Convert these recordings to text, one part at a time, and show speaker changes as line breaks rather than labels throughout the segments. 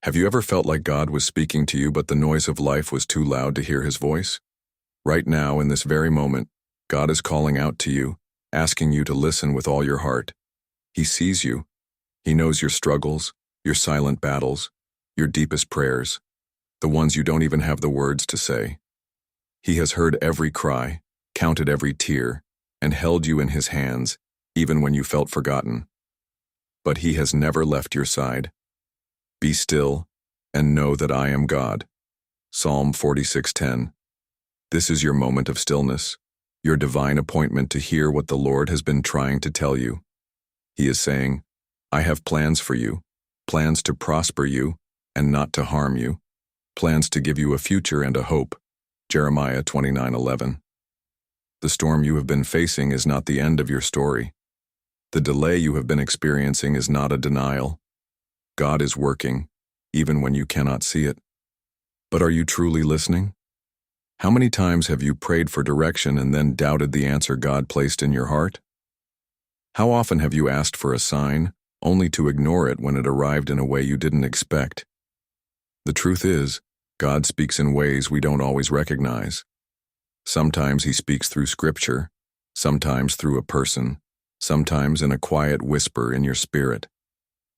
Have you ever felt like God was speaking to you, but the noise of life was too loud to hear his voice? Right now, in this very moment, God is calling out to you, asking you to listen with all your heart. He sees you. He knows your struggles, your silent battles, your deepest prayers, the ones you don't even have the words to say. He has heard every cry, counted every tear, and held you in his hands, even when you felt forgotten. But he has never left your side. Be still, and know that I am God. Psalm 46:10. This is your moment of stillness, your divine appointment to hear what the Lord has been trying to tell you. He is saying, I have plans for you, plans to prosper you and not to harm you, plans to give you a future and a hope. Jeremiah 29:11. The storm you have been facing is not the end of your story. The delay you have been experiencing is not a denial. God is working, even when you cannot see it. But are you truly listening? How many times have you prayed for direction and then doubted the answer God placed in your heart? How often have you asked for a sign, only to ignore it when it arrived in a way you didn't expect? The truth is, God speaks in ways we don't always recognize. Sometimes he speaks through scripture, sometimes through a person, sometimes in a quiet whisper in your spirit.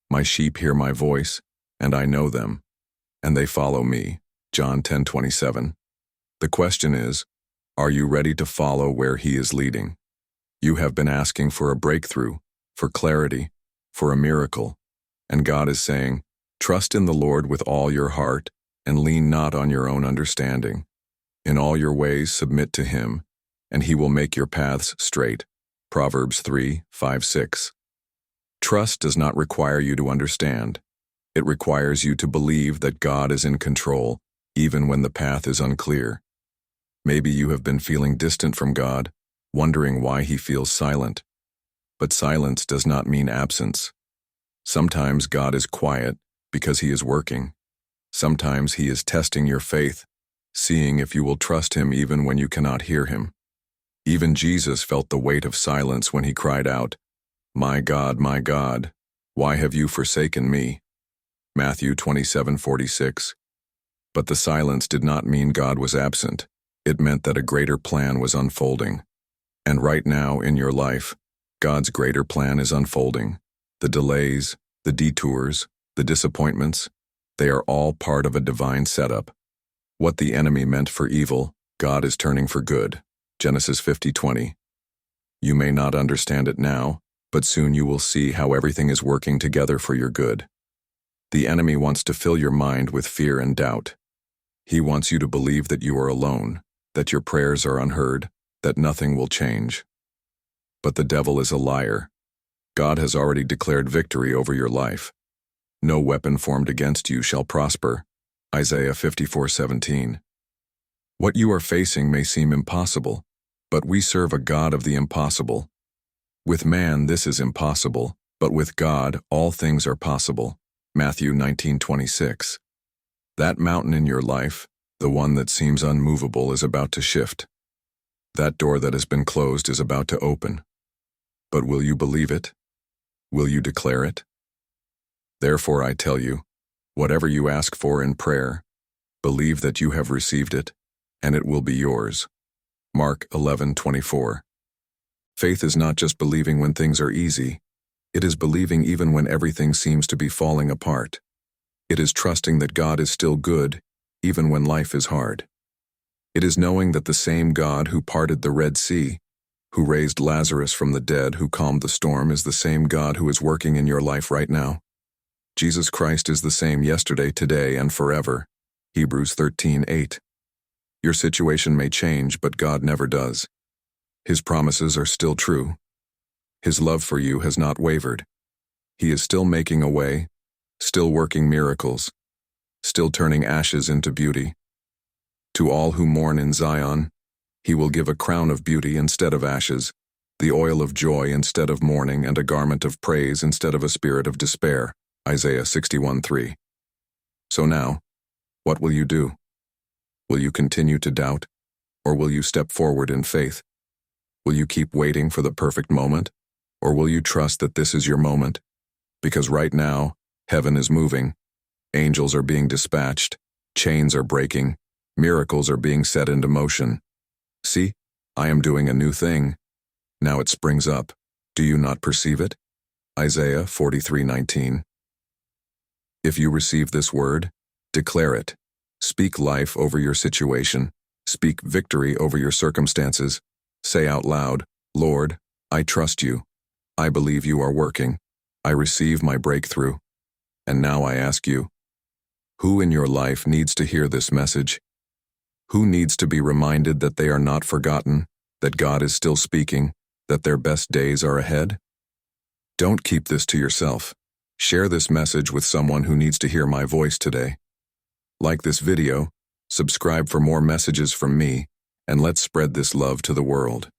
My sheep hear my voice, and I know them, and they follow me. John 10:27. The question is, are you ready to follow where he is leading? You have been asking for a breakthrough, for clarity, for a miracle, and God is saying, trust in the Lord with all your heart and lean not on your own understanding. In all your ways submit to him, and he will make your paths straight. Proverbs 3:5-6. Trust does not require you to understand. It requires you to believe that God is in control, even when the path is unclear. Maybe you have been feeling distant from God, wondering why he feels silent. But silence does not mean absence. Sometimes God is quiet because he is working. Sometimes he is testing your faith, seeing if you will trust him even when you cannot hear him. Even Jesus felt the weight of silence when he cried out, my God, why have you forsaken me? Matthew 27:46. But the silence did not mean God was absent. It meant that a greater plan was unfolding. And right now in your life, God's greater plan is unfolding. The delays, the detours, the disappointments, they are all part of a divine setup. What the enemy meant for evil, God is turning for good. Genesis 50:20. You may not understand it now, but soon you will see how everything is working together for your good. The enemy wants to fill your mind with fear and doubt. He wants you to believe that you are alone, that your prayers are unheard, that nothing will change. But the devil is a liar. God has already declared victory over your life. No weapon formed against you shall prosper. Isaiah 54:17. What you are facing may seem impossible, but we serve a God of the impossible. With man this is impossible, but with God all things are possible. Matthew 19:26. That mountain in your life, the one that seems unmovable, is about to shift. That door that has been closed is about to open. But will you believe it? Will you declare it? Therefore I tell you, whatever you ask for in prayer, believe that you have received it, and it will be yours. Mark 11:24. Faith is not just believing when things are easy. It is believing even when everything seems to be falling apart. It is trusting that God is still good, even when life is hard. It is knowing that the same God who parted the Red Sea, who raised Lazarus from the dead, who calmed the storm, is the same God who is working in your life right now. Jesus Christ is the same yesterday, today, and forever. Hebrews 13:8. Your situation may change, but God never does. His promises are still true. His love for you has not wavered. He is still making a way, still working miracles, still turning ashes into beauty. To all who mourn in Zion, he will give a crown of beauty instead of ashes, the oil of joy instead of mourning, and a garment of praise instead of a spirit of despair. Isaiah 61:3. So now, what will you do? Will you continue to doubt, or will you step forward in faith? Will you keep waiting for the perfect moment, or will you trust that this is your moment? Because right now, heaven is moving, Angels are being dispatched. Chains are breaking. Miracles are being set into motion. See, I am doing a new thing. Now it springs up. Do you not perceive it? Isaiah 43:19. If you receive this word, declare it. Speak life over your situation. Speak victory over your circumstances. Say out loud, Lord, I trust you. I believe you are working. I receive my breakthrough. And now I ask you, who in your life needs to hear this message? Who needs to be reminded that they are not forgotten, that God is still speaking, that their best days are ahead? Don't keep this to yourself. Share this message with someone who needs to hear my voice today. Like this video, subscribe for more messages from me, and let's spread this love to the world.